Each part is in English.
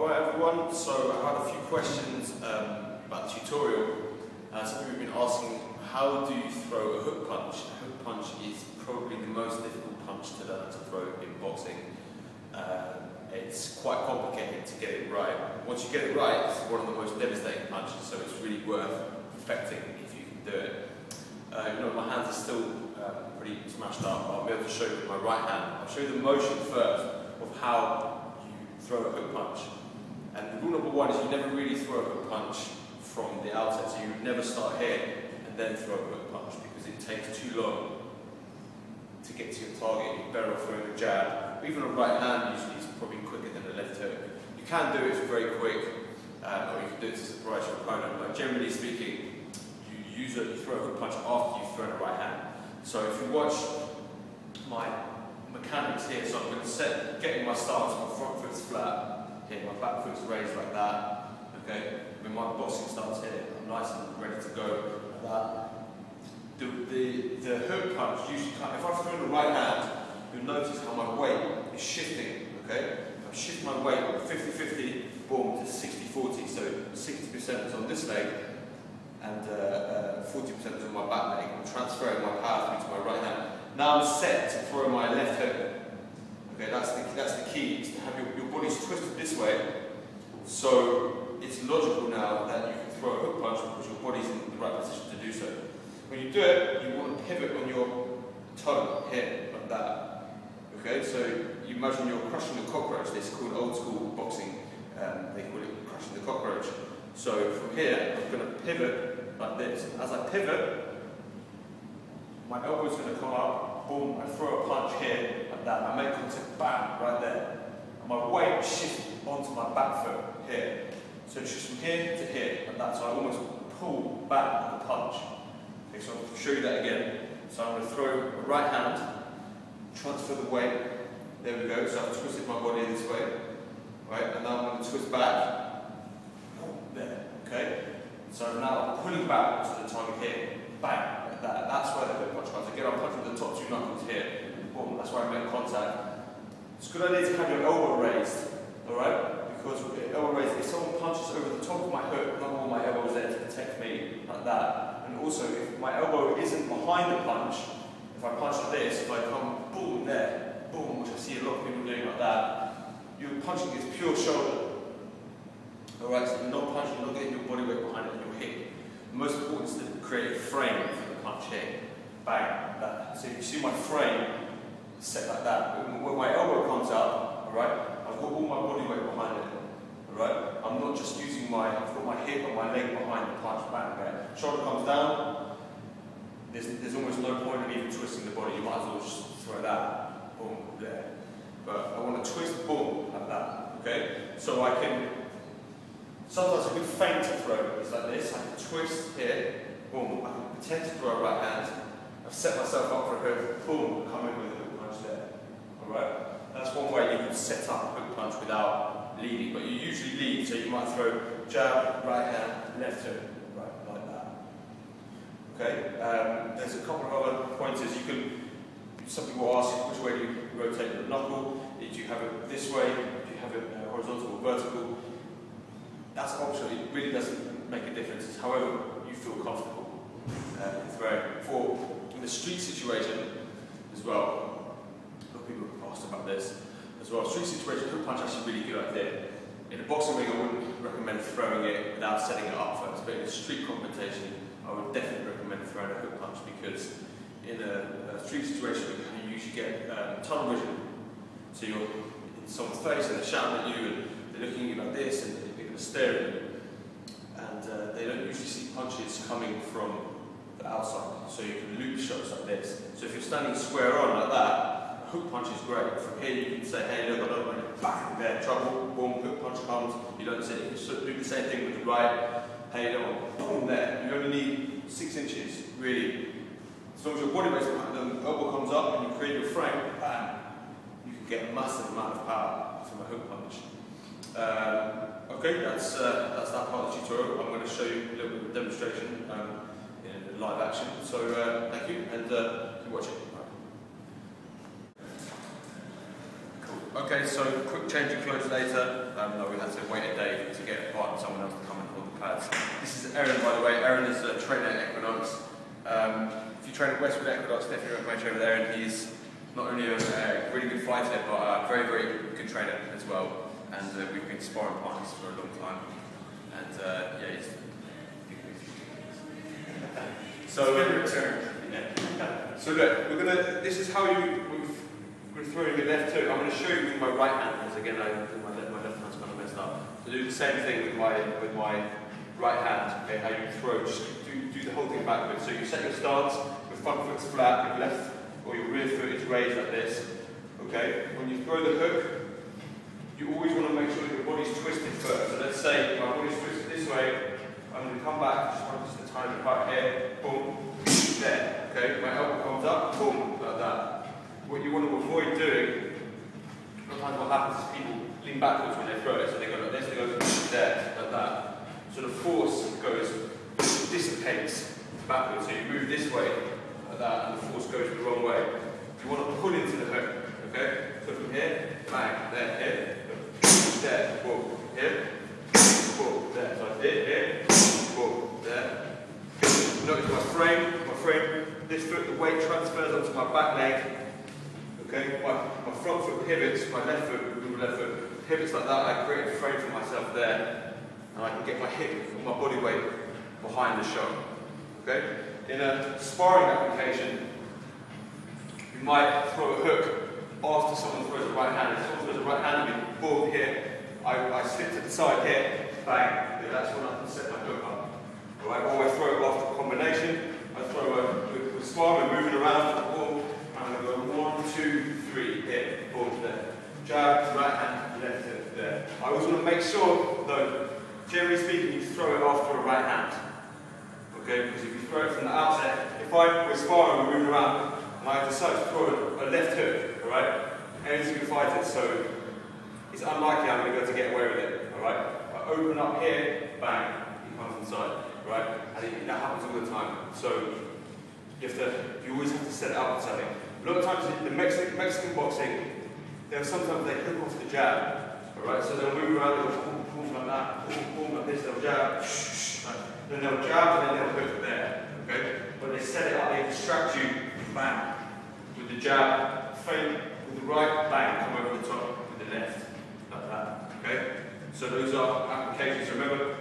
Alright everyone, so I had a few questions about the tutorial. Some people have been asking, how do you throw a hook punch? A hook punch is probably the most difficult punch to learn to throw in boxing. It's quite complicated to get it right. Once you get it right, it's one of the most devastating punches, so it's really worth perfecting if you can do it. You know, my hands are still pretty smashed up. I'll be able to show you with my right hand. I'll show you the motion first of how you throw a hook punch. And rule number one is you never really throw a hook punch from the outset, so you never start here and then throw a hook punch because it takes too long to get to your target. You're better off throwing a jab. Even a right hand usually is probably quicker than a left hook. You can do it very quick, or you can do it to surprise your opponent, but generally speaking, you throw a hook punch after you've thrown a right hand. So if you watch my mechanics here, so I'm going to getting my stance, my front foot's flat, here my back foot's raised like that, okay? When my boxing starts here, I'm nice and ready to go like that. The hook punch usually, if I throw the right hand, you'll notice how my weight is shifting, okay? I'm shifting my weight from 50-50, boom, to 60-40, so 60% is on this leg, and 40% is on my back leg. I'm transferring my power through to my right hand. Now I'm set to throw my left hook. Okay, that's the key, is to have your body's twisted this way, so it's logical now that you can throw a hook punch because your body's in the right position to do so. When you do it, you want to pivot on your toe here, like that. Okay, so you imagine you're crushing a cockroach. This is called old school boxing, they call it crushing the cockroach. So from here, I'm going to pivot like this. As I pivot, my elbow's going to come up, boom, I throw a punch here, like that. I make contact, bam, right there. And my weight shifts onto my back foot here. So it's just from here to here, like that. So I almost pull back with the punch. Okay, so I'll show you that again. So I'm going to throw a right hand, transfer the weight. There we go. So I've twisted my body this way, right? And now I'm going to twist back. There, okay? So now I'm pulling back to the target here, bang. That's where the hook punch comes. Again, I'm punching the top two knuckles here. Boom, that's where I make contact. It's a good idea to have your elbow raised, alright? Because with your elbow raised, if someone punches over the top of my hook, not all my elbows there to protect me, like that. And also, if my elbow isn't behind the punch, if I punch like this, if I come boom there, boom, which I see a lot of people doing like that, you're punching this pure shoulder. Alright, so you're not punching, you're not getting your body weight behind it, your hip. The most important is to create a frame for the punch here. Bang, like that. So if you see my frame set like that, when my elbow comes up, alright, I've got all my body weight behind it. Alright? I'm not just using I've got my hip and my leg behind the punch, bang, there. Shoulder comes down, there's almost no point in even twisting the body, you might as well just throw that, boom, there. But I want to twist, boom, like that, okay? So I can, sometimes a good feint to throw is like this. I can twist here, boom. I can pretend to throw a right hand. I've set myself up for a hook, boom, come in with a hook punch there. Alright? That's one way you can set up a hook punch without leading, but you usually lead, so you might throw jab, right hand, left hook, right, like that. Okay? There's a couple of other pointers. Some people will ask you which way do you rotate the knuckle. Do you have it this way? Do you have it horizontal or vertical? That's optional, it really doesn't make a difference. It's however you feel comfortable throwing. For in the street situation as well, a lot of people have asked about this as well. Street situation, hook punch is actually a really good idea. In a boxing ring, I wouldn't recommend throwing it without setting it up first, but in a street competition, I would definitely recommend throwing a hook punch because in a street situation, you usually get tunnel vision. So you're in someone's face and they're shouting at you and they're looking at you like this and staring, and they don't usually see punches coming from the outside, so you can loop shots like this. So if you're standing square on like that, a hook punch is great. From here you can say, hey look, I don't want it, bang, there, trouble, boom, hook punch comes, you don't say, you can do the same thing with the right, hey, you don't want, boom, there. You only need 6 inches, really. As long as your body weight's behind, the elbow comes up and you create your frame, bang, you can get a massive amount of power from a hook punch. Okay, that's that part of the tutorial. I'm going to show you a little bit of a demonstration in live action. So thank you, and keep watching. Cool. Okay, so quick change of clothes later. No, we had to wait a day to get a part and someone else to come and hold the pads. This is Aaron, by the way. Aaron is a trainer at Equinox. If you train at Westwood Equinox, definitely recommend training with Aaron. He's not only a really good fighter, but a very, very good trainer as well. And we've been sparring partners for a long time. And yeah, he's so look, this is how we're throwing your left hook. I'm going to show you with my right hand, because again, my left hand's kind of messed up. So do the same thing with my right hand, okay, how you throw, just do the whole thing backwards. So you set your stance, your front foot's flat, your left or your rear foot is raised like this, okay? When you throw the hook, you always want to make sure that your body's twisted first. So let's say my body's twisted this way, I'm going to come back, just a tiny part here, boom, there, okay? My elbow comes up, boom, like that. What you want to avoid doing, sometimes what happens is people lean backwards when they throw it, so they go like this, they go there, like that. So the force dissipates backwards, so you move this way, like that, and the force goes the wrong way. You want to pull into the hook, okay? So from here, bang, there, here, there, boom, here, boom, there. So I did here, boom, there. Notice my frame, this foot, the weight transfers onto my back leg. Okay, my front foot pivots, my left foot pivots like that. I create a frame for myself there, and I can get my hip and my body weight behind the shot. Okay, in a sparring application, you might throw a hook after someone throws a right hand. If someone throws a right hand at me, boom, here, I slip to the side here, bang. That's when I can set my hook up. All right, or I throw it after a combination. I throw with sparring, moving around, boom. I'm going to go 1, 2, 3, here, boom, there. Jab, right hand, left hook, there. I always want to make sure, though, generally speaking, you throw it after a right hand. Okay, because if you throw it from the outset, if we're sparring, we're moving around, and I decide to throw a left hook, alright? Aaron's going to fight it, so it's unlikely I'm going to be able to get away with it, alright? I open up here, bang, he comes inside, right? And that happens all the time. So you always have to set it up with something. A lot of times in the Mexican boxing, sometimes they hook off the jab, alright? So they'll move around, they'll boom like that, boom like this, they'll jab, then they'll jab, and then they'll hook there, okay? But they set it up, they distract you, bang, with the jab, feint with the right, bang, come over the top with the left, like that, okay? So those are applications. Remember,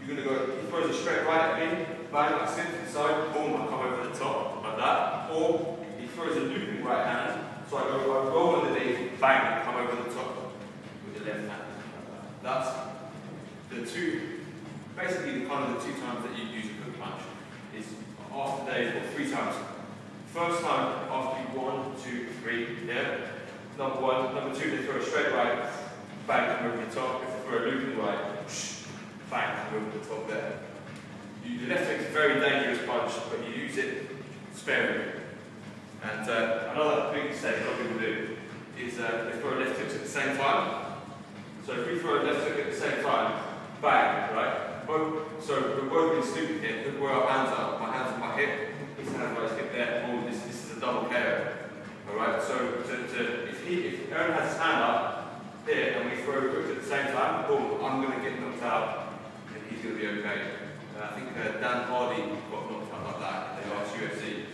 you're going to go, he throws a straight right at me, bang, like sit to the side, boom, I come over the top, like that. Or he throws a looping right hand, so I roll underneath, bang, and come over the top with the left hand. That's the two, basically kind of the 2 times that you use a hook punch, is after day or 3 times. First time, after you 1, 2, 3, yeah. Number 1, number 2, they throw a straight right, bang, come over the top. If they throw a looping right, bang, come over the top there. The left hook is a very dangerous punch, but you use it sparingly. And another big mistake a lot of people do is they throw left hooks at the same time. So if we throw a left hook at the same time, bang, right? So we're both being stupid here. Look where our hands are. My hands on my hip, his hands on his hip there. Oh, this is a double KO. Alright, so if Aaron has his hand up here and we throw hooks at the same time, boom, I'm going to get knocked out and he's going to be okay. I think Dan Hardy got knocked out like that in the last UFC.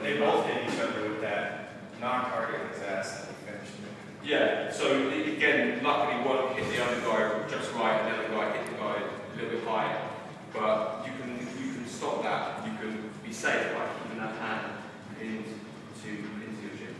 They both hit each other with that non-target his ass and he finished him. Yeah, so again, luckily one hit the other guy just right and the other guy hit the guy a little bit high. But you can stop that, you can be safe by keeping that hand into your chin.